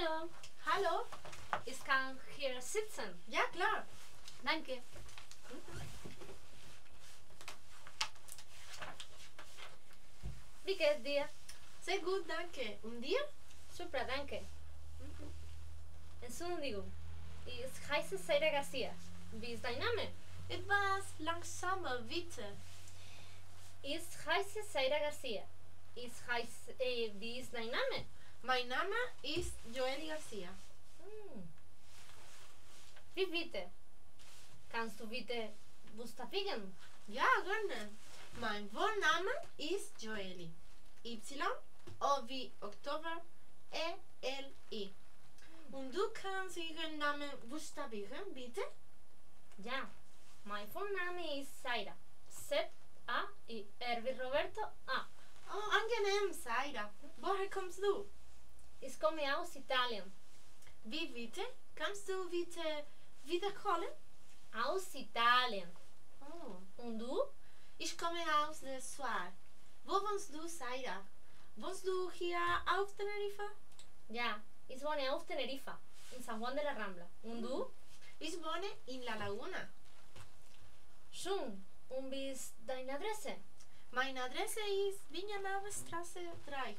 Hallo, Hallo? ich kann hier sitzen. Ja, klar. Danke. Wie geht's dir? Sehr gut, danke. Und dir? Super, danke. Entschuldigung, ich heiße Zaira Garcia. Wie ist dein Name? Etwas langsamer, bitte. Ich heiße Zaira Garcia. Wie ist dein Name? Mein Name ist Joely Garcia. Wie bitte? Kannst du bitte buchstabieren? Ja, gerne. Mein Vorname ist Joely. Y, O wie Oktober, E-L-I. Und du kannst Ihren Namen buchstabieren, bitte? Ja, mein Vorname ist Zaira. Z-A-I-R wie Roberto A. Oh, angenehm, Zaira. Woher kommst du? Ich komme aus Italien. Wie bitte? Kannst du bitte wiederholen? Aus Italien. Oh. Und du? Ich komme aus der Schweiz. Wo wohnst du, Zaira? Wohnst du hier auf Teneriffa? Ja, ich wohne auf Teneriffa, in San Juan de la Rambla. Und du? Ich wohne in La Laguna. Schön. Und wie ist deine Adresse? Meine Adresse ist Viñanava Straße 3.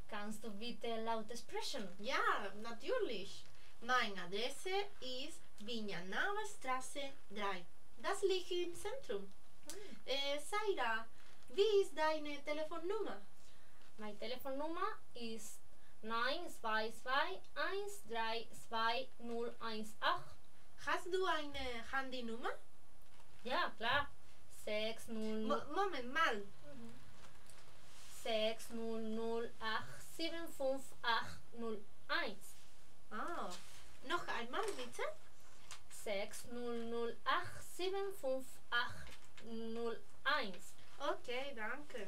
Kannst du bitte laut sprechen? Ja, natürlich. Meine Adresse ist Viñanava Straße 3. Das liegt im Zentrum. Zaira, wie ist deine Telefonnummer? Meine Telefonnummer ist 922132018. Hast du eine Handynummer? Ja, klar. 600. Moment mal. 600875801. Ah, noch einmal bitte. 600875801. Okay, danke.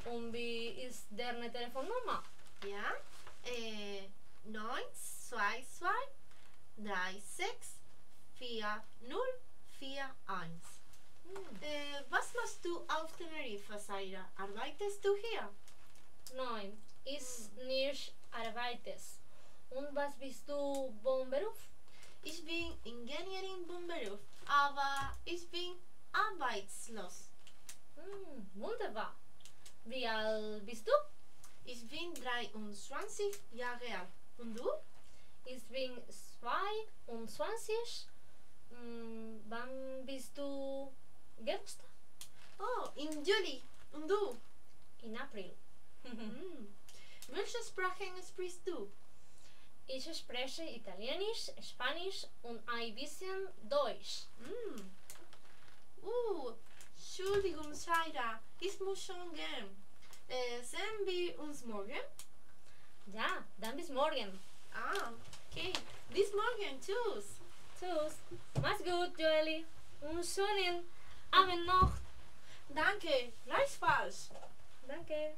Und wie ist deine Telefonnummer? Ja, 922 36 4041. Was machst du auf Teneriffa, Zaira? Arbeitest du hier? Nein, ich nicht arbeitest. Und was bist du von Beruf? Ich bin Ingenieurin von Beruf, aber ich bin arbeitslos. Wunderbar. Wie alt bist du? Ich bin 23 Jahre alt. Und du? Ich bin 22. Wann bist du Geburtstag? Oh, im Juli. Und du? In April. Welche Sprachen sprichst du? Ich spreche Italienisch, Spanisch und ein bisschen Deutsch. Entschuldigung, Zaira. Ich muss schon gehen. Sehen wir uns morgen? Ja, dann bis morgen. Ah, okay. Bis morgen. Tschüss. Tschüss. Mach's gut, Joely. Und schönen Abend noch. Danke. Gleichfalls. Danke.